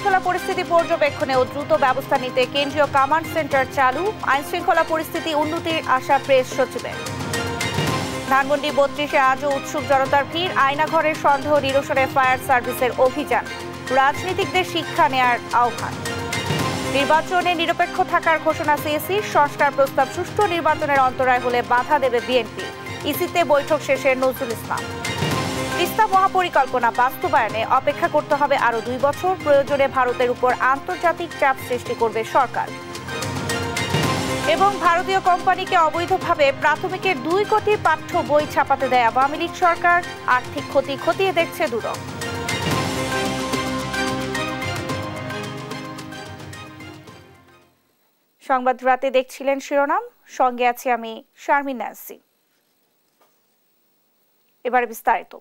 আইনশৃঙ্খলা পরিস্থিতি পর্যবেক্ষণে ও দ্রুত ব্যবস্থা নিতে কেন্দ্রীয় কমান্ড সেন্টার চালু, আইনশৃঙ্খলা পরিস্থিতি উন্নতির আশা প্রেস সচিবের। ধানমন্ডি ৩২-এ আজও উৎসুক জনতার ভিড়, আয়নাঘরের সন্দেহ নিরসনে ফায়ার সার্ভিসের অভিযান, রাজনীতিকদের শিক্ষা নেয়ার আহ্বান। নির্বাচনে নিরপেক্ষ থাকার ঘোষণা সিএসি, সংস্কার প্রস্তাব সুষ্ঠু নির্বাচনের অন্তরায় হলে বাধা দেবে বিএনপি, ইসিতে বৈঠক শেষে নজরুল ইসলাম। তিস্তা মহাপরিকল্পনা বাস্তবায়নে অপেক্ষা করতে হবে আরও ২ বছর, প্রয়োজনে ভারতের উপর আন্তর্জাতিক চাপ সৃষ্টি করবে সরকার। এবং ভারতীয় কোম্পানিকে অবৈধভাবে প্রাথমিকের ২ কোটি পাঠ্য বই ছাপাতে দেয় আওয়ামী লীগ সরকার, আর্থিক ক্ষতি খতিয়ে দেখছে দুদক। সংবাদ রাতে দেখছিলেন শিরোনাম, সঙ্গে আছি আমি শারমিন নাসি। এবারে বিস্তারিত।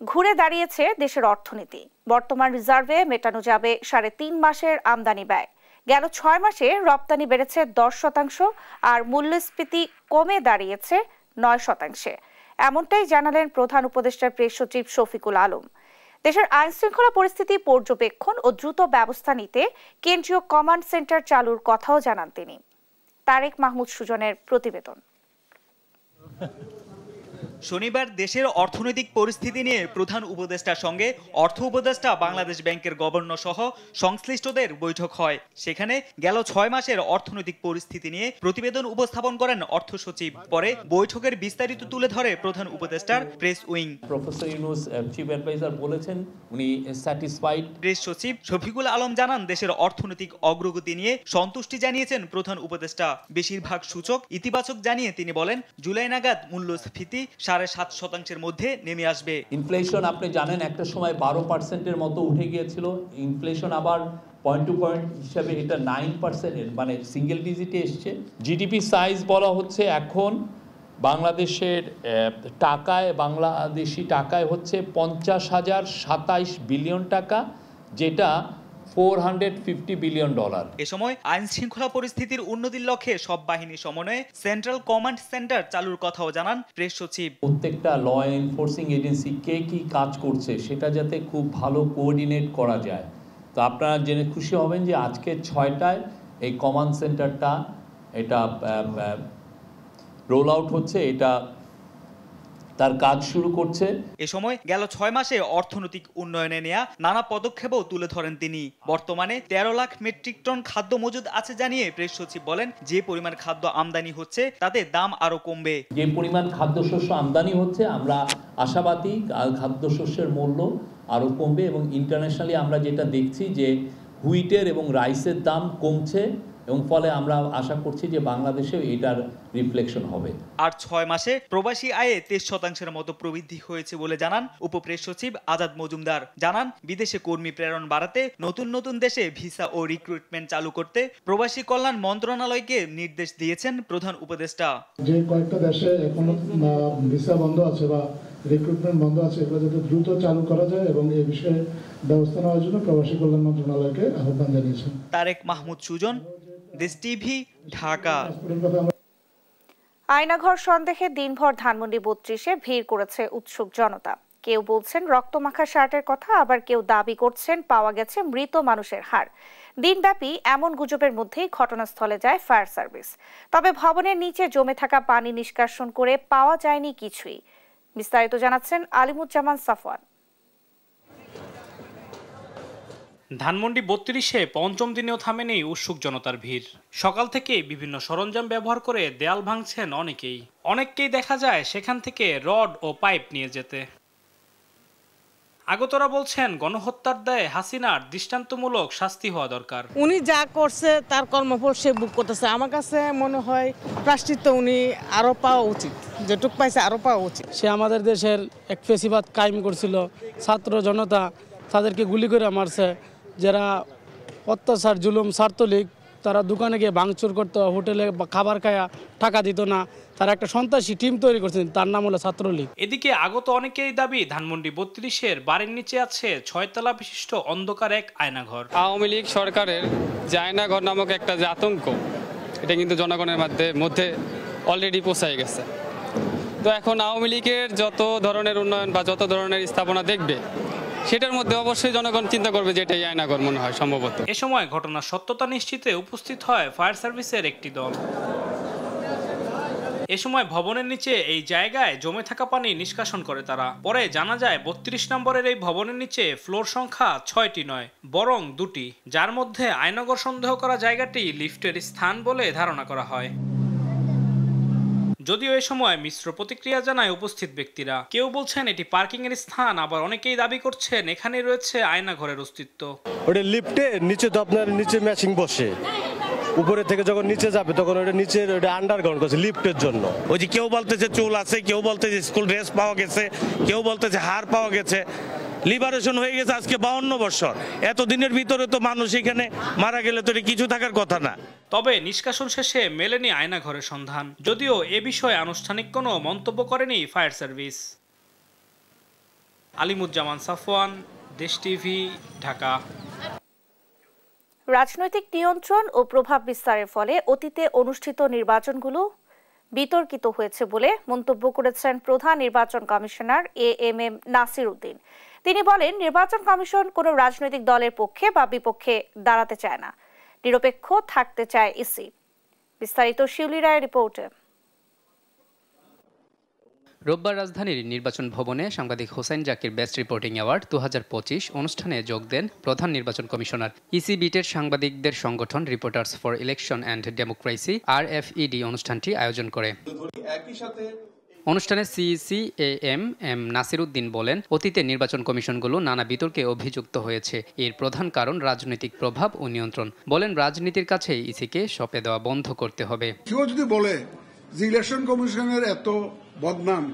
ঘুরে দাঁড়িয়েছে দেশের অর্থনীতি, বর্তমান রিজার্ভে মেটানো যাবে ৩.৫ মাসের আমদানি ব্যয়। গেল ৬ মাসে রপ্তানি বেড়েছে ১০%, আর মূল্যস্ফীতি কমে দাঁড়িয়েছে ৯%। এমনটাই জানালেন প্রধান উপদেষ্টার প্রেস সচিব শফিকুল আলম। দেশের আইনশৃঙ্খলা পরিস্থিতি পর্যবেক্ষণ ও দ্রুত ব্যবস্থা নিতে কেন্দ্রীয় কমান্ড সেন্টার চালুর কথাও জানান তিনি। তারেক মাহমুদ সুজনের প্রতিবেদন। শনিবার দেশের অর্থনৈতিক পরিস্থিতি নিয়ে প্রধান উপদেষ্টার সঙ্গে অর্থ উপদেষ্টা, বাংলাদেশ ব্যাংকের গভর্নর সহ সংশ্লিষ্টদের বৈঠক হয়। সেখানে গেল ৬ মাসের অর্থনৈতিক পরিস্থিতি নিয়ে প্রতিবেদন উপস্থাপন করেন অর্থ সচিব। পরে বৈঠকের বিস্তারিত তুলে ধরে প্রধান উপদেষ্টার press wing. Professor Yunus chief adviser বলেছেন উনি স্যাটিসফাইড। প্রেস সচিব শফিকুল আলম জানান, দেশের অর্থনৈতিক অগ্রগতি নিয়ে সন্তুষ্টি জানিয়েছেন প্রধান উপদেষ্টা। বেশিরভাগ সূচক ইতিবাচক জানিয়ে তিনি বলেন, জুলাই নাগাদ মূল্যস্ফীতি ৭.৫% মধ্যে নেমে আসবে। ইনফ্লেশন আপনি জানেন একটা সময় 12%-এর মতো উঠে গিয়েছিল, ইনফ্লেশন আবার পয়েন্ট টু পয়েন্ট হিসাবে এটা 9%, মানে সিঙ্গেল ডিজিটে এসছে। জিডিপি সাইজ বলা হচ্ছে এখন বাংলাদেশের টাকায়, বাংলাদেশি টাকায় হচ্ছে ৫০,০২৭ বিলিয়ন টাকা, যেটা $450 বিলিয়ন। এ সময় আইন শৃঙ্খলা পরিস্থিতির উন্নতির লক্ষ্যে সব বাহিনী সমন্বয়ে সেন্ট্রাল কমান্ড সেন্টার চালুর কথাও জানান প্রেস সচিব। প্রত্যেকটা ল এনফোর্সিং এজেন্সি কে কি কাজ করছে সেটা যাতে খুব ভালো কোঅর্ডিনেট করা যায়। তো আপনারা জেনে খুশি হবেন যে আজকে ৬টায় এই কমান্ড সেন্টারটা এটা রোল আউট হচ্ছে, এটা তার কাজ শুরু করছে। এ সময় গেল ৬ মাসে অর্থনৈতিক উন্নয়নে নেয়া নানা পদক্ষেপও তুলে ধরেন তিনি। বর্তমানে ১৩ লাখ মেট্রিক টন খাদ্য মজুদ আছে জানিয়ে প্রেস সচিব বলেন, যে পরিমাণ খাদ্য আমদানি হচ্ছে তাতে দাম আরো কমবে। যে পরিমাণ খাদ্যশস্য আমদানি হচ্ছে আমরা আশাবাদী খাদ্যশস্যের মূল্য আরো কমবে, এবং ইন্টারন্যাশনালি আমরা যেটা দেখছি যে হুইটের এবং রাইসের দাম কমছে, এবং ফলে আমরা আশা করছি যে বাংলাদেশেও এটার রিফ্লেকশন হবে। আর ৬ মাসে প্রবাসী আয়ে ২৩% মতো প্রবৃদ্ধি হয়েছে বলে জানান উপপ্রেস সচিব আজাদ মজুমদার। জানান, বিদেশে কর্মী প্রেরণ বাড়াতে নতুন নতুন দেশে ভিসা ও রিক্রুটমেন্ট চালু করতে প্রবাসী কল্যাণ মন্ত্রণালয়কে নির্দেশ দিয়েছেন প্রধান উপদেষ্টা। যে কয়েকটা দেশে এখনো ভিসা বন্ধ আছে বা রিক্রুটমেন্ট বন্ধ আছে, এগুলো যাতে দ্রুত চালু করা যায় এবং এই বিষয়ে ব্যবস্থা নেওয়ার জন্য প্রবাসী কল্যাণ মন্ত্রণালয়কে আহ্বান জানিয়েছেন। তারেক মাহমুদ সুজন, দেশ টিভি, ঢাকা। আয়নাঘর সন্দেহে দিনভর ধানমন্ডি ৩২-এ ভিড় করেছে উৎসুক জনতা। কেউ বলছেন রক্তমাখা শার্টের কথা, আবার কেউ দাবি করছেন পাওয়া গেছে মৃত মানুষের হাড়। দিনব্যাপী এমন গুজবের মধ্যেই ঘটনাস্থলে যায় ফায়ার সার্ভিস। তবে ভবনের নিচে জমে থাকা পানি নিষ্কাশন করে পাওয়া যায়নি কিছুই। বিস্তারিত জানাচ্ছেন আলিমুজ্জামান সাফওয়ান। ধানমন্ডি ৩২-এ পঞ্চম দিনেও থামেনি উৎসুক জনতার ভিড়। সকাল থেকে বিভিন্ন সরঞ্জাম ব্যবহার করে দেয়াল ভাঙছেন অনেককেই দেখা যায় সেখান থেকে রড ও পাইপ নিয়ে যেতে। আগতরা বলছেন, গণহত্যার দায়ে হাসিনার দৃষ্টান্তমূলক শাস্তি হওয়া দরকার। উনি যা করছে তার কর্মফল সে বুক করতেছে। আমার কাছে মনে হয় প্রায়শ্চিত্ত উনি আরো পাওয়া উচিত, যেটুক পাইছে আরো পাওয়া উচিত। সে আমাদের দেশের এক ফেসিবাদ কায়েম করছিল, ছাত্র জনতা তাদেরকে গুলি করে মারছে। যারা অত্যাচার জুলুম ছাত্রলীগ, তারা দোকানে গিয়ে ভাঙচুর করতো, হোটেলে খাবার খায়া টাকা দিত না, তারা একটা সন্ত্রাসী টিম তৈরি করছেন, তার নাম হলো ছাত্রলীগ। এদিকে আগত অনেকেই দাবি, ধানমন্ডি ৩২-এর বাড়ির নিচে আছে ৬ তলা বিশিষ্ট অন্ধকার এক আয়নাঘর। আওয়ামী লীগ সরকারের যে আয়নাঘর নামক একটা যে আতঙ্ক, এটা কিন্তু জনগণের মধ্যে অলরেডি পৌঁছায় গেছে। তো এখন আওয়ামী লীগের যত ধরনের উন্নয়ন বা যত ধরনের স্থাপনা দেখবে, সেটার মধ্যে অবশ্যই জনগণ চিন্তা করবে যে এটাই আয়নাঘর মনে হয় সম্ভবত। এ সময় ঘটনার সত্যতা নিশ্চিতে উপস্থিত হয় ফায়ার সার্ভিসের একটি দল। এ সময় ভবনের নিচে এই জায়গায় জমে থাকা পানি নিষ্কাশন করে তারা। পরে জানা যায় ৩২ নম্বরের এই ভবনের নিচে ফ্লোর সংখ্যা ৬টি নয়, বরং ২টি, যার মধ্যে আয়নাঘর সন্দেহ করা জায়গাটি লিফটের স্থান বলে ধারণা করা হয়। যদিও এ সময় মিশ্র প্রতিক্রিয়া জানায় উপস্থিত ব্যক্তিরা। কেউ বলছেন এটি পার্কিং এর স্থান, আবার অনেকেই দাবি করছেন এখানে রয়েছে আয়নাঘরের অস্তিত্ব। ওটা লিফটে নিচে তো আপনার নিচে ম্যাচিং বসে, উপরে থেকে যখন নিচে যাবে তখন ওটা নিচের ওটা আন্ডারগ্রাউন্ড করছে লিফটের জন্য। ওই যে কেউ বলতেছে চুল আছে, কেউ বলতেছে স্কুল ড্রেস পাওয়া গেছে, কেউ বলতেছে হার পাওয়া গেছে। লিবারেশন হয়ে গেছে আজকে 52 বছর। এতদিনের ভিতরে তো মানুষ এখানে মারা গেলে তো কিছু থাকার কথা না। তবে নিষ্কাশন শেষে মেলেনি আয়নাঘরের সন্ধান, যদিও এ বিষয়ে আনুষ্ঠানিক কোনো মন্তব্য করেনি ফায়ার সার্ভিস। আলিমুজ্জামান সাফওয়ান, দেশ টিভি, ঢাকা। রাজনৈতিক নিয়ন্ত্রণ ও প্রভাব বিস্তারের ফলে অতীতে অনুষ্ঠিত নির্বাচনগুলো বিতর্কিত হয়েছে বলে মন্তব্য করেছেন প্রধান নির্বাচন কমিশনার AMM নাসির উদ্দিন। তিনি বলেন, নির্বাচন কমিশন কোনো রাজনৈতিক দলের পক্ষে বা বিপক্ষে দাঁড়াতে চায় না, নিরপেক্ষ থাকতে চায় ইসি। বিস্তারিত শিউলি রায়ের রিপোর্টে। রোববার রাজধানীর নির্বাচন ভবনে সাংবাদিক Hossain Zakir best reporting award 2025 অনুষ্ঠানে যোগ দেন প্রধান নির্বাচন কমিশনার। ইসি বিটের সাংবাদিকদের সংগঠন reporters for election and democracy RFED অনুষ্ঠানটি আয়োজন করে। অনুষ্ঠানে সিইসি AMM নাসির উদ্দিন বলেন, অতীতে নির্বাচন কমিশনগুলো নানা বিতর্কে অভিযুক্ত হয়েছে। এর প্রধান কারণ রাজনৈতিক প্রভাব ও নিয়ন্ত্রণ। বলেন, রাজনীতির কাছে ইসিকে সঁপে দেওয়া বন্ধ করতে হবে। কেউ যদি বলে যে ইলেকশন কমিশনের এত বদনাম,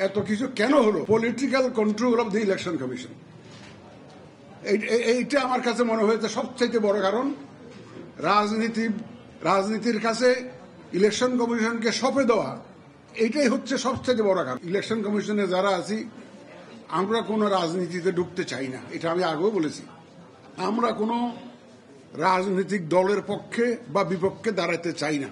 এত কিছু কেন হলো, political control of the election commission, এইটা আমার কাছে মনে হয়েছে সবচেয়ে বড় কারণ। রাজনীতির কাছে ইলেকশন কমিশনকে সঁপে দেওয়া, এইটাই হচ্ছে সবচেয়ে বড় কারণ। ইলেকশন কমিশনে যারা আছি আমরা কোনো রাজনীতিতে ঢুকতে চাই না, এটা আমি আগেও বলেছি। আমরা কোনো রাজনৈতিক দলের পক্ষে বা বিপক্ষে দাঁড়াতে চাই না,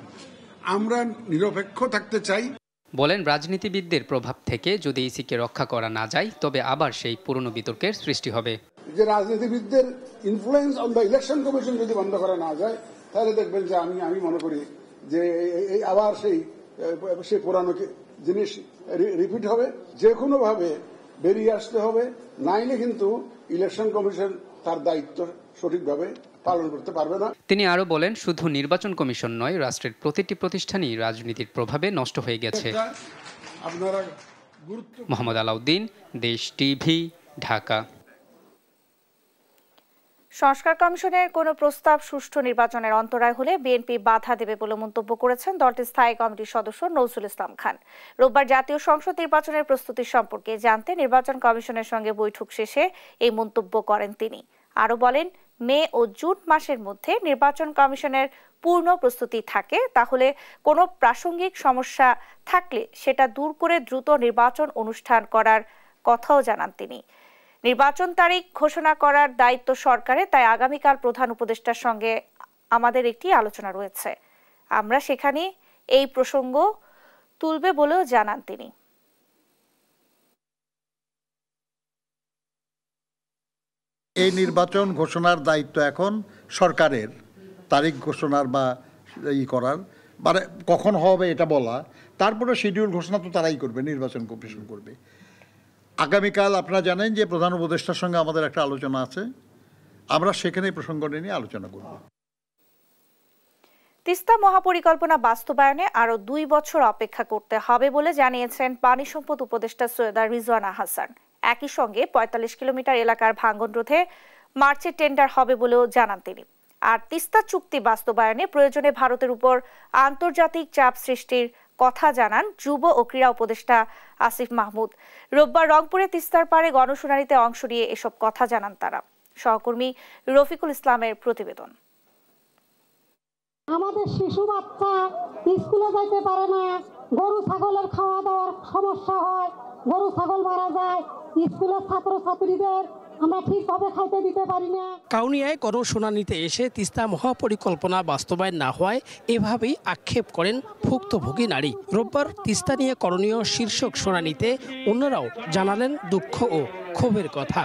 আমরা নিরপেক্ষ থাকতে চাই। বলেন, রাজনীতিবিদদের প্রভাব থেকে যদি ইসিকে রক্ষা করা না যায় তবে আবার সেই পুরনো বিতর্কের সৃষ্টি হবে। যে রাজনীতিবিদদের influence on the election commission যদি বন্ধ করা না যায়, তাহলে দেখবেন যে আমি মনে করি যে আবার সেই পুরানো জিনিস রিপিট হবে। যে কোনো ভাবে বেরিয়ে আসতে হবে, নাইলে কিন্তু ইলেকশন কমিশন তার দায়িত্ব সঠিকভাবে পালন করতে পারবে না। তিনি আরো বলেন, শুধু নির্বাচন কমিশন নয়, রাষ্ট্রের প্রতিটি প্রতিষ্ঠানই রাজনীতির প্রভাবে নষ্ট হয়ে গেছে। মোহাম্মদ আলাউদ্দিন, দেশ টিভি, ঢাকা। সংস্কার কমিশনের কোনো প্রস্তাব সুষ্ঠু নির্বাচনের অন্তরায় হলে বিএনপি বাধা দেবে বলে মন্তব্য করেছেন দলটির স্থায়ী কমিটির সদস্য নজরুল ইসলাম খান। রোববার জাতীয় সংসদ নির্বাচনের প্রস্তুতি সম্পর্কে জানতে নির্বাচন কমিশনের সঙ্গে বৈঠক শেষে এই মন্তব্য করেন তিনি। আরও বলেন, মে ও জুন মাসের মধ্যে নির্বাচন কমিশনের পূর্ণ প্রস্তুতি থাকে, তাহলে কোনো প্রাসঙ্গিক সমস্যা থাকলে সেটা দূর করে দ্রুত নির্বাচন অনুষ্ঠান করার কথাও জানান তিনি। নির্বাচন তারিখ ঘোষণা করার দায়িত্ব সরকারের, তাই আগামীকাল প্রধান উপদেষ্টার সঙ্গে আমাদের একটি আলোচনা রয়েছে, আমরা সেখানে এই প্রসঙ্গ তুলবে বলেও জানান তিনি। এই নির্বাচন ঘোষণার দায়িত্ব এখন সরকারের, তারিখ ঘোষণার বা করার, মানে কখন হবে এটা বলা, তারপরে শিডিউল ঘোষণা তো তারাই করবে, নির্বাচন কমিশন করবে। আগামীকাল আপনারা জানেন যে প্রধান উপদেষ্টার সঙ্গে আমাদের একটা আলোচনা আছে, আমরা সেখানে প্রসঙ্গ নিয়ে আলোচনা করব। তিস্তা মহাপরিকল্পনা বাস্তবায়নে আরো 2 বছর অপেক্ষা করতে হবে বলে জানিয়েছেন পানি সম্পদ উপদেষ্টা সৈয়দা রিজওয়ানা হাসান। একই সঙ্গে 45 কিলোমিটার এলাকার ভাঙন রোধে মার্চে টেন্ডার হবে বলেও জানান তিনি। আর তিস্তা চুক্তি বাস্তবায়নে প্রয়োজনে ভারতের উপর আন্তর্জাতিক চাপ সৃষ্টির কথা জানান যুব ও ক্রীড়া উপদেষ্টা আসিফ মাহমুদ। রোববার রংপুরে তিস্তার পাড়ে গণশুনানিতে অংশ নিয়ে এসব কথা জানান তারা। সহকর্মী রফিকুল ইসলামের প্রতিবেদন। আমাদের শিশু বাচ্চা স্কুলে যাইতে পারে না, গরু ছাগলের খাওয়া দাওয়ার সমস্যা হয়, গরু ছাগল মারা যায়, স্কুলের ছাত্রছাত্রীদের আমরা ঠিকভাবে খাইতে দিতে পারি না। কাউনিয়ায় গণশুনানিতে এসে তিস্তা মহাপরিকল্পনা বাস্তবায়ন না হওয়ায় এভাবেই আক্ষেপ করেন ভুক্তভোগী নারী। রোববার তিস্তা নিয়ে করণীয় শীর্ষক শুনানিতে অন্যরাও জানালেন দুঃখ ও ক্ষোভের কথা।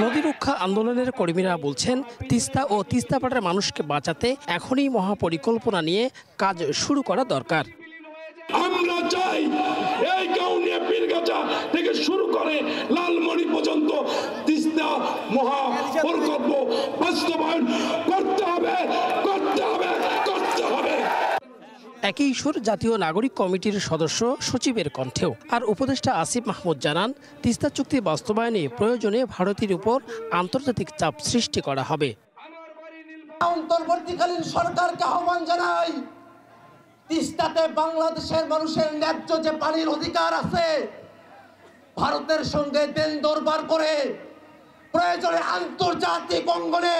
নদী রক্ষা আন্দোলনের কর্মীরা বলছেন, তিস্তা ও তিস্তাপাড়ের মানুষকে বাঁচাতে এখনই মহাপরিকল্পনা নিয়ে কাজ শুরু করা দরকার। আমরা চাই এই কাউনিয়া পীরগাছা থেকে শুরু করে লালমনি পর্যন্ত তিস্তা মহা প্রকল্প বাস্তবায়ন করতে হবে, করতে হবে, করতে হবে। একই সুর জাতীয় নাগরিক কমিটির সদস্য সচিবের কণ্ঠেও। আর উপদেষ্টা আসিফ মাহমুদ জানান, তিস্তা চুক্তি বাস্তবায়নে প্রয়োজনে ভারতের উপর আন্তর্জাতিক চাপ সৃষ্টি করা হবে। অন্তর্বর্তীকালীন সরকারকে আহ্বান জানাই, তিস্তাতে বাংলাদেশের মানুষের ন্যায্য যে পানির অধিকার আছে, ভারতের সঙ্গে দেন দরবার করে প্রয়োজনে আন্তর্জাতিক অঙ্গনে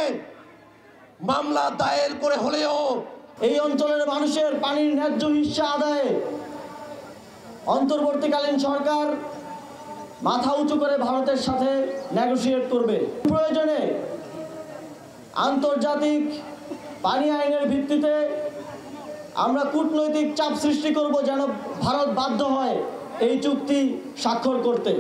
মামলা দায়ের করে হলেও এই অঞ্চলের মানুষের পানির ন্যায্য হিস্সা আদায়ে অন্তর্বর্তীকালীন সরকার মাথা উঁচু করে ভারতের সাথে নেগোশিয়েট করবে। প্রয়োজনে আন্তর্জাতিক পানি আইনের ভিত্তিতে আমরা কূটনৈতিক চাপ সৃষ্টি করব যেন ভারত বাধ্য হয় এই চুক্তি স্বাক্ষর করতে।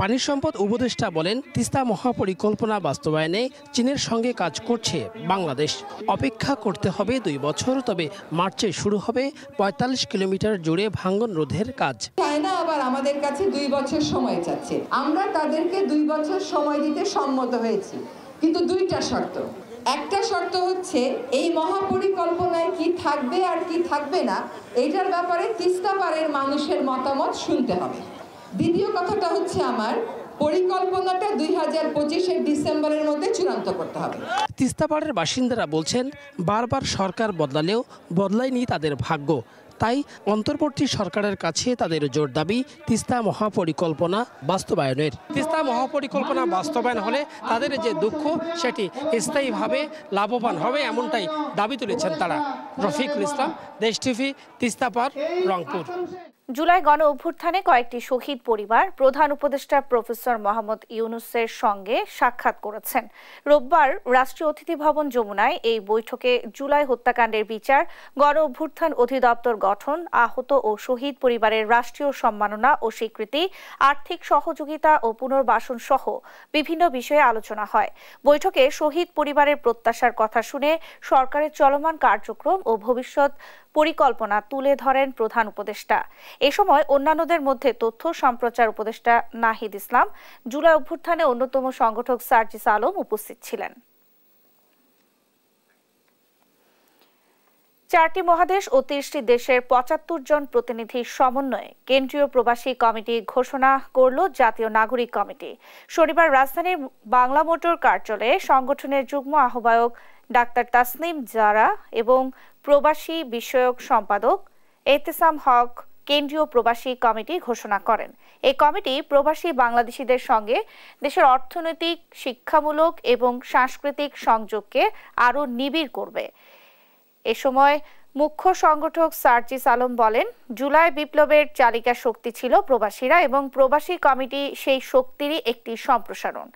পানি সম্পদ উপদেষ্টা বলেন, তিস্তা মহাপরিকল্পনা বাস্তবায়নে চীনের সঙ্গে কাজ করছে বাংলাদেশ। অপেক্ষা করতে হবে 2 বছর, তবে মার্চে শুরু হবে 45 কিলোমিটার জুড়ে ভাঙন রোধের কাজ। চায়না আবার আমাদের কাছে 2 বছর সময় চাচ্ছে। আমরা তাদেরকে 2 বছর সময় দিতে সম্মত হয়েছি, কিন্তু 2টা শর্ত। একটা শর্ত হচ্ছে এই মহাপরিকল্পনায় কি থাকবে আর কি থাকবে না এটার ব্যাপারে তিস্তা পাড়ের মানুষের মতামত শুনতে হবে। দ্বিতীয় কথাটা হচ্ছে আমার পরিকল্পনাটা 2025-এর ডিসেম্বরের মধ্যে চূড়ান্ত করতে হবে। তিস্তাপাড়ের বাসিন্দারা বলছেন, বারবার সরকার বদলালেও বদলায়নি তাদের ভাগ্য। তাই অন্তর্বর্তী সরকারের কাছে তাদের জোর দাবি তিস্তা মহাপরিকল্পনা বাস্তবায়নের। তিস্তা মহাপরিকল্পনা বাস্তবায়ন হলে তাদের যে দুঃখ সেটি স্থায়ীভাবে লাভবান হবে, এমনটাই দাবি তুলেছেন তারা। রফিকুল ইসলাম, দেশ টিভি, তিস্তাপাড়, রংপুর। জুলাই গণ অভ্যুত্থানে কয়েকটি শহীদ পরিবার প্রধান উপদেষ্টা প্রফেসর মোহাম্মদ ইউনূসের সঙ্গে সাক্ষাৎ করেছেন। রোববার রাষ্ট্রীয় অতিথি ভবন যমুনায় এই বৈঠকে জুলাই হত্যাকাণ্ডের বিচার, গণ অভ্যুত্থান অধিদপ্তর গঠন, আহত ও শহীদ পরিবারের রাষ্ট্রীয় সম্মাননা ও স্বীকৃতি, আর্থিক সহযোগিতা ও পুনর্বাসন সহ বিভিন্ন বিষয়ে আলোচনা হয়। বৈঠকে শহীদ পরিবারের প্রত্যাশার কথা শুনে সরকারের চলমান কার্যক্রম ও ভবিষ্যৎ পরিকল্পনা তুলে ধরেন প্রধান উপদেষ্টা। এ সময় অন্যান্যদের মধ্যে তথ্য সম্প্রচার উপদেষ্টা নাহিদ ইসলাম, জুলাই অভ্যুত্থানে অন্যতম সংগঠক সার্জিস আলম উপস্থিত ছিলেন। 4টি মহাদেশ ও 30টি দেশের 75 জন প্রতিনিধির সমন্বয়ে কেন্দ্রীয় প্রবাসী কমিটি ঘোষণা করল জাতীয় নাগরিক কমিটি। শনিবার রাজধানীর বাংলা মোটর কার্যালয়ে সংগঠনের যুগ্ম আহ্বায়ক ডাক্তার তাসনিম জারা এবং প্রবাসী বিষয়ক সম্পাদক এহতেসাম হক কেন্দ্রীয় প্রবাসী কমিটি ঘোষণা করেন। এই কমিটি প্রবাসী বাংলাদেশিদের সঙ্গে দেশের অর্থনৈতিক, শিক্ষামূলক এবং সাংস্কৃতিক সংযোগকে আরও নিবিড় করবে। এ সময় মুখ্য সংগঠক সার্জিস আলম বলেন, জুলাই বিপ্লবের চালিকা শক্তি ছিল প্রবাসীরা এবং প্রবাসী কমিটি সেই শক্তিরই একটি সম্প্রসারণ।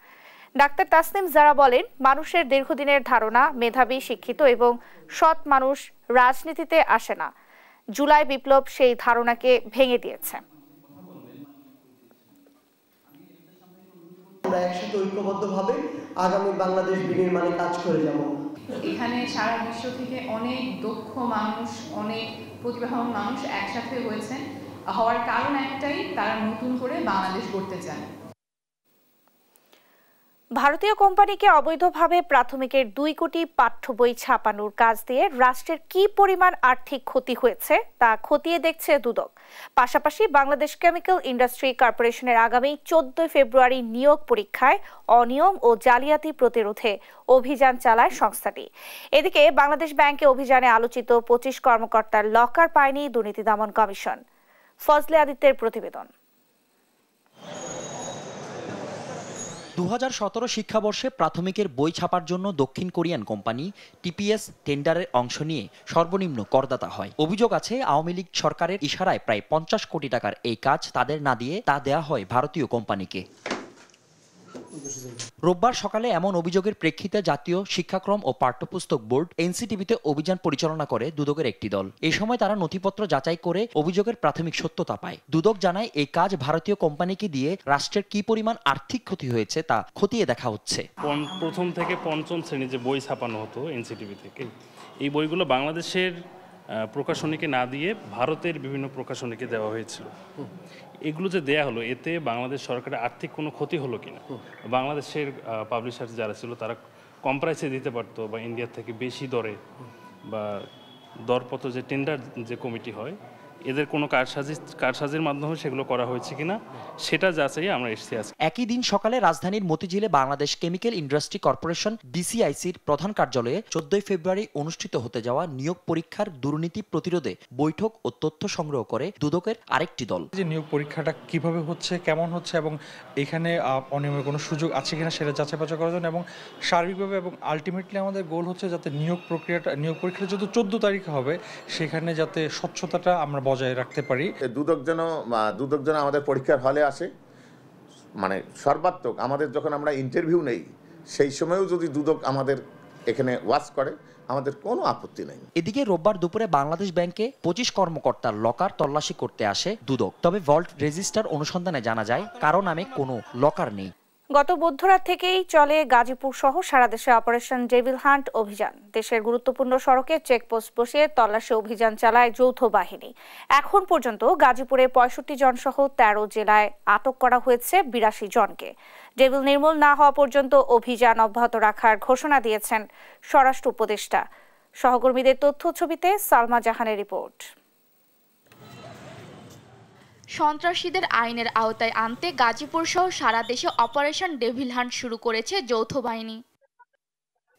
ডাক্তার তাসনিম জারা বলেন, মানুষের দীর্ঘদিনের ধারণা মেধাবী, শিক্ষিত এবং সৎ মানুষ রাজনীতিতে আসে না। জুলাই বিপ্লব সেই ধারণাকে ভেঙে দিয়েছে। আমরা একসাথে ঐক্যবদ্ধভাবে আগামী বাংলাদেশ বিনির্মাণে কাজ করে যাব। এখানে সারা বিশ্ব থেকে অনেক দক্ষ মানুষ, অনেক প্রতিভাবান মানুষ একসাথে হয়েছেন। হওয়ার কারণ একটাই, তারা নতুন করে বাংলাদেশ গড়তে চান। ভারতীয় কোম্পানিকে অবৈধভাবে প্রাথমিকের 2 কোটি পাঠ্য বই ছাপানোর কাজ দিয়ে রাষ্ট্রের কি পরিমাণ আর্থিক ক্ষতি হয়েছে তা খতিয়ে দেখছে দুদক। পাশাপাশি বাংলাদেশ কেমিক্যাল ইন্ডাস্ট্রি কর্পোরেশনের আগামী 14 ফেব্রুয়ারি নিয়োগ পরীক্ষায় অনিয়ম ও জালিয়াতি প্রতিরোধে অভিযান চালায় সংস্থাটি। এদিকে বাংলাদেশ ব্যাংকে অভিযানে আলোচিত 25 কর্মকর্তার লকার পায়নি দুর্নীতি দমন কমিশন। ফজলে আদিত্যের প্রতিবেদন। 2017 শিক্ষাবর্ষে প্রাথমিকের বই ছাপার জন্য দক্ষিণ কোরিয়ান কোম্পানি টিপিএস টেন্ডারে অংশ নিয়ে সর্বনিম্ন করদাতা হয়। অভিযোগ আছে, আওয়ামী লীগ সরকারের ইশারায় প্রায় 50 কোটি টাকার এই কাজ তাদের না দিয়ে তা দেয়া হয় ভারতীয় কোম্পানিকে। রোববার সকালে এমন অভিযোগের প্রেক্ষিতে জাতীয় শিক্ষাক্রম ও পাঠ্যপুস্তক বোর্ড এনসিটিভিতে অভিযান পরিচালনা করে দুদকের একটি দল। এই সময় তারা নথিপত্র যাচাই করে অভিযোগের প্রাথমিক সত্যতা পায়। দুদক জানায় এই কাজ ভারতীয় কোম্পানিকে দিয়ে রাষ্ট্রের কি পরিমাণ আর্থিক ক্ষতি হয়েছে তা খতিয়ে দেখা হচ্ছে। প্রথম থেকে পঞ্চম শ্রেণীর যে বই ছাপানো হতো এনসিটিভি থেকে, এই বইগুলো বাংলাদেশের প্রকাশনীকে না দিয়ে ভারতের বিভিন্ন প্রকাশনীকে দেওয়া হয়েছিল। এগুলো যে দেয়া হলো, এতে বাংলাদেশ সরকারের আর্থিক কোনো ক্ষতি হলো কিনা, বাংলাদেশের পাবলিশার যারা ছিল তারা কম প্রাইসে দিতে পারতো বা ইন্ডিয়ার থেকে বেশি দরে, বা দরপত্র যে টেন্ডার যে কমিটি হয় এদের কোনো কারসাজির মাধ্যমে সেগুলো করা হয়েছে কিনা সেটা যাচাই আমরা এসেছি আজকে। একই দিন সকালে রাজধানীর মতিঝিলে বাংলাদেশ কেমিক্যাল ইন্ডাস্ট্রি কর্পোরেশন বিসিআইসির প্রধান কার্যালয়ে 14 ফেব্রুয়ারি অনুষ্ঠিত হতে যাওয়া নিয়োগ পরীক্ষার দুর্নীতি প্রতিরোধে বৈঠক ও তথ্য সংগ্রহ করে দুদকের আরেকটি দল। যে নিয়োগ পরীক্ষাটা কিভাবে হচ্ছে, কেমন হচ্ছে এবং এখানে অনিয়মের কোনো সুযোগ আছে কিনা সেটা যাচাই বাছাই করার জন্য, এবং সার্বিকভাবে এবং আলটিমেটলি আমাদের গোল হচ্ছে যাতে নিয়োগ পরীক্ষাটা যত 14 তারিখে হবে সেখানে যাতে স্বচ্ছতাটা আমরা বজায় রাখতে পারি। দুদক যেন আমাদের পরীক্ষার হলে আসে, মানে সর্বাত্মক আমাদের যখন আমরা ইন্টারভিউ নেই সেই সময়ও যদি দুদক আমাদের এখানে ওয়াচ করে আমাদের কোনো আপত্তি নেই। এদিকে রোববার দুপুরে বাংলাদেশ ব্যাংকে 25 কর্মকর্তার লকার তল্লাশি করতে আসে দুদক। তবে ভল্ট রেজিস্টার অনুসন্ধানে জানা যায় কারো নামে কোনো লকার নেই। গত মধ্যরাত থেকেই চলে গাজীপুর সহ সারা দেশে অপারেশন ডেভিল হান্ট অভিযান। দেশের গুরুত্বপূর্ণ সড়কে চেকপোস্ট বসিয়ে তল্লাশি অভিযান চালায় যৌথ বাহিনী। এখন পর্যন্ত গাজীপুরে 65 জন সহ 13 জেলায় আটক করা হয়েছে 82 জনকে। ডেভিল নির্মূল না হওয়া পর্যন্ত অভিযান অব্যাহত রাখার ঘোষণা দিয়েছেন স্বরাষ্ট্র উপদেষ্টা। সহকর্মীদের তথ্য ছবিতে সালমা জাহানের রিপোর্ট। সন্ত্রাসীদের আইনের আওতায় আনতে গাজীপুর সহ সারা দেশে অপারেশন ডেভিল হান্ট শুরু করেছে যৌথ বাহিনী।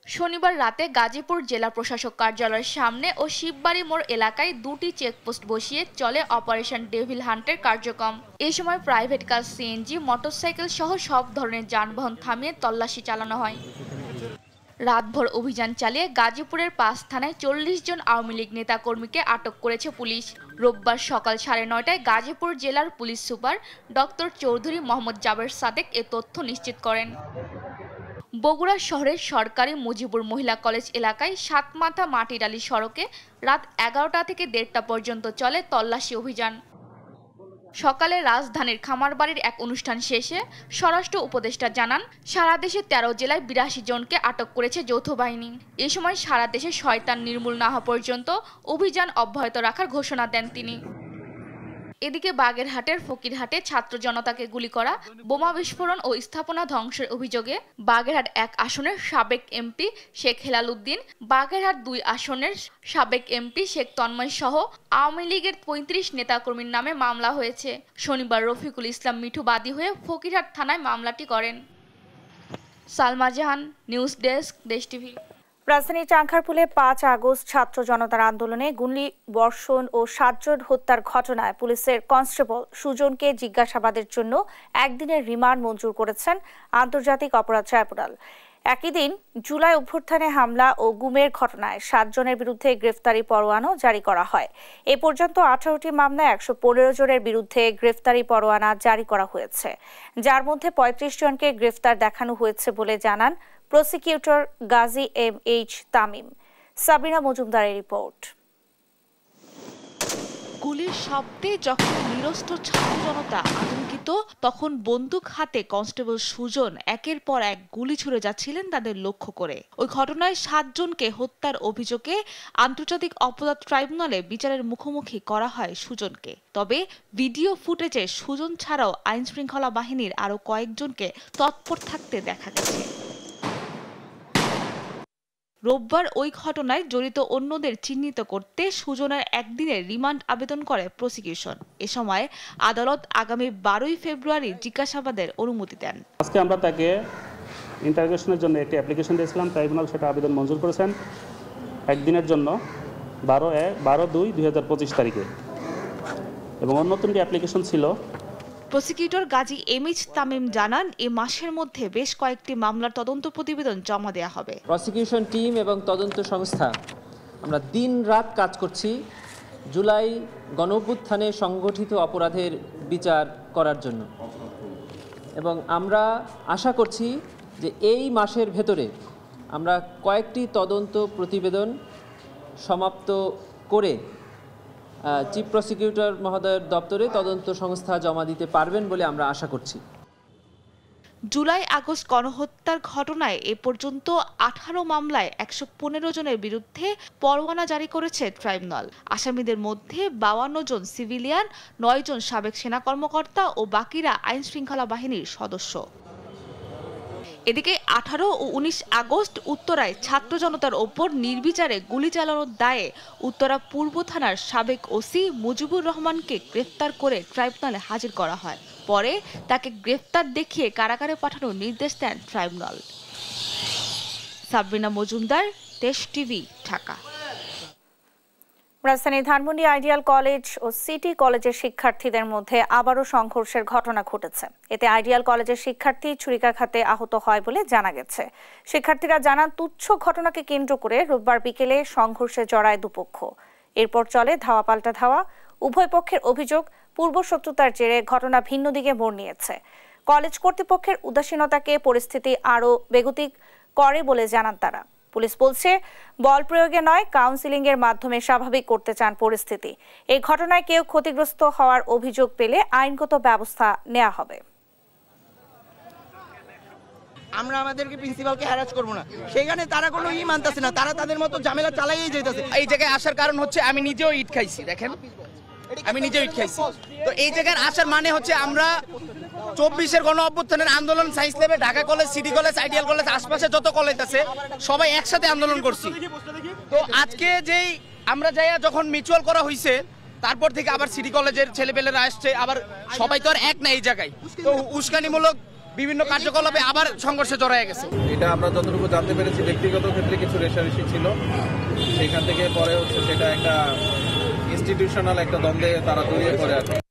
শনিবার রাতে গাজীপুর জেলা প্রশাসক কার্যালয়ের সামনে ও শিববাড়ি মোড় এলাকায় 2টি চেকপোস্ট বসিয়ে চলে অপারেশন ডেভিল হান্টের কার্যক্রম। এই সময় প্রাইভেট কার, সিএনজি, মোটরসাইকেল সহ সব ধরনের যানবাহন থামিয়ে তল্লাশি চালানো হয়। রাতভর অভিযান চালিয়ে গাজীপুরের 5 থানায় 40 জন আওয়ামী লীগ নেতাকর্মীকে আটক করেছে পুলিশ। রোববার সকাল 9:30টায় গাজীপুর জেলার police super doctor Chowdhury Mohammad Jaber Sadek এ তথ্য নিশ্চিত করেন। বগুড়া শহরের সরকারি মুজিবুর মহিলা কলেজ এলাকায় সাতমাথা মাটিডালি সড়কে রাত 11টা থেকে 1:30টা পর্যন্ত চলে তল্লাশি অভিযান। সকালে রাজধানীর খামারবাড়ির এক অনুষ্ঠান শেষে স্বরাষ্ট্র উপদেষ্টা জানান, সারা দেশে 13 জেলায় 82 জনকে আটক করেছে যৌথ বাহিনী। এ সময় সারা দেশে শয়তান নির্মূল না হওয়া পর্যন্ত অভিযান অব্যাহত রাখার ঘোষণা দেন তিনি। এদিকে বাগেরহাটের ফকিরহাটে ছাত্র জনতাকে গুলি করা, বোমা বিস্ফোরণ ও স্থাপনা ধ্বংসের অভিযোগে বাগেরহাট 1 আসনের সাবেক এমপি শেখ হেলাল উদ্দিন, বাগেরহাট 2 আসনের সাবেক এমপি শেখ তন্ময় সহ আওয়ামী লীগের 35 নেতাকর্মীর নামে মামলা হয়েছে। শনিবার রফিকুল ইসলাম মিঠু বাদী হয়ে ফকিরহাট থানায় মামলাটি করেন। সালমা জাহান, নিউজ ডেস্ক, দেশ টিভি। রাজধানীর চাংখারপুলে 5 আগস্ট ছাত্র জনতার আন্দোলনে গুলি বর্ষণ ও 7 জন হত্যার ঘটনায় পুলিশের কনস্টেবল সুজনকে জিজ্ঞাসাবাদের জন্য একদিনের রিমান্ড মঞ্জুর করেছেন আন্তর্জাতিক অপরাধ ট্রাইব্যুনাল। একই দিন জুলাই অভ্যুত্থানে হামলা ও গুমের ঘটনায় 7 জনের বিরুদ্ধে গ্রেফতারি পরোয়ানা জারি করা হয়। এ পর্যন্ত 18টি মামলায় 115 জনের বিরুদ্ধে গ্রেফতারি পরোয়ানা জারি করা হয়েছে, যার মধ্যে 35 জনকে গ্রেফতার দেখানো হয়েছে বলে জানান প্রসিকিউটর গাজী এম.এইচ. তামিম। সাবিনা মজুমদারের রিপোর্ট। গুলির শব্দে যখন নিরস্ত্র ছাত্র জনতা আতঙ্কিত, তখন বন্দুক হাতে কনস্টেবল সুজন একের পর এক গুলি ছুড়ে যাচ্ছিলেন তাদের লক্ষ্য করে। ওই ঘটনায় 7 জনকে হত্যার অভিযোগে আন্তর্জাতিক অপরাধ ট্রাইব্যুনালে বিচারের মুখোমুখি করা হয় সুজনকে। তবে ভিডিও ফুটেজে সুজন ছাড়াও আইনশৃঙ্খলা বাহিনীর আরও কয়েকজনকে তৎপর থাকতে দেখা গেছে। রোববার ওই ঘটনায় জড়িত অন্যদের চিহ্নিত করতে সুজনের একদিনের রিমান্ড আবেদন করে প্রসিকিউশন। এ সময় আদালত আগামী 12 ফেব্রুয়ারি জিজ্ঞাসাবাদের অনুমতি দেন। আজকে আমরা তাকে ইন্টারোগেশনের জন্য একটি অ্যাপ্লিকেশন দিয়েছিলাম, ট্রাইব্যুনাল সেটা আবেদন মঞ্জুর করেছেন একদিনের জন্য 12/2/2025 তারিখে, এবং অন্য 3টি অ্যাপ্লিকেশন ছিল। প্রসিকিউটর গাজী এম.এইচ. তামিম জানান, এ মাসের মধ্যে বেশ কয়েকটি মামলার তদন্ত প্রতিবেদন জমা দেওয়া হবে। প্রসিকিউশন টিম এবং তদন্ত সংস্থা আমরা দিন-রাত কাজ করছি জুলাই গণঅভ্যুত্থানে সংগঠিত অপরাধের বিচার করার জন্য। এবং আমরা আশা করছি যে এই মাসের ভেতরে আমরা কয়েকটি তদন্ত প্রতিবেদন সমাপ্ত করে চিফ প্রসিকিউটর মহোদয়ের দপ্তরে তদন্ত সংস্থা জমা দিতে পারবেন বলে আমরা আশা করছি। জুলাই আগস্ট গণহত্যার ঘটনায় এ পর্যন্ত 18 মামলায় 115 জনের বিরুদ্ধে পরোয়ানা জারি করেছে ট্রাইব্যুনাল। আসামিদের মধ্যে 52 জন সিভিলিয়ান, 9 জন সাবেক সেনা কর্মকর্তা ও বাকিরা আইন শৃঙ্খলা বাহিনীর সদস্য। এদিকে 18 ও 19 আগস্ট উত্তরায় ছাত্র জনতার ওপর নির্বিচারে গুলি চালানোর দায়ে উত্তরা পূর্ব থানার সাবেক ওসি মুজিবুর রহমানকে গ্রেফতার করে ট্রাইব্যুনালে হাজির করা হয়। পরে তাকে গ্রেফতার দেখিয়ে কারাগারে পাঠানোর নির্দেশ দেন ট্রাইব্যুনাল। সাবরিনা মজুমদার, দেশ টিভি, ঢাকা। রাজধানীর ধানমন্ডি আইডিয়াল কলেজ ও সিটি কলেজের শিক্ষার্থীদের মধ্যে আবারও সংঘর্ষের ঘটনা ঘটেছে। এতে আইডিয়াল কলেজের শিক্ষার্থী ছুরিকাঘাতে আহত হয় বলে জানা গেছে। শিক্ষার্থীরা জানান, তুচ্ছ ঘটনাকে কেন্দ্র করে রোববার বিকেলে সংঘর্ষে জড়ায় দুপক্ষ। এরপর চলে ধাওয়া পাল্টা ধাওয়া। উভয় পক্ষের অভিযোগ, পূর্ব শত্রুতার জেরে ঘটনা ভিন্ন দিকে মোড় নিয়েছে। কলেজ কর্তৃপক্ষের উদাসীনতাকে পরিস্থিতি আরও বেগতিক করে বলে জানান তারা। পুলিশ বলছে, বল প্রয়োগে নয়, কাউন্সিলিং এর মাধ্যমে স্বাভাবিক করতে চান পরিস্থিতি। এই ঘটনায় কেউ ক্ষতিগ্রস্ত হওয়ার অভিযোগ পেলে আইনগত ব্যবস্থা নেওয়া হবে। আমরা আমাদেরকে প্রিন্সিপালকে হ্যারাস করব না, সেখানে তারা কোনো মানতেছে না, তারা তাদের মতো ঝামেলা চালাইয়েই যেতেছে। এই জায়গায় আসার কারণ হচ্ছে আমি নিজেও ইট খাইছি, দেখেন আমি নিজেও ইট খাইছি। তো এই জায়গায় আসার মানে হচ্ছে আমরা 24-এর গণ অভ্যুত্থানের আন্দোলন সায়েন্স ল্যাবে, Dhaka college, city college, ideal college, আশপাশে যত কলেজ আছে সবাই একসাথে আন্দোলন করছি। তো আজকে যেই আমরা যাই যখন মিউচুয়াল করা হয়েছে, তারপর থেকে আবার সিটি কলেজের ছেলেপেলেরা আসছে, আবার সবাই তো আর এক না এই জায়গায়। তো উস্কানিমূলক বিভিন্ন কার্যকলাপে আবার সংঘর্ষে জড়ায় গেছে। এটা আমরা যতটুকু জানতে পেরেছি, ব্যক্তিগত ক্ষেত্রে কিছু রেষারেষি ছিল, সেখান থেকে পরে হচ্ছে সেটা একটা ইনস্টিটিউশনাল একটা দ্বন্দ্বে তারা জড়িয়ে পড়ে আছে।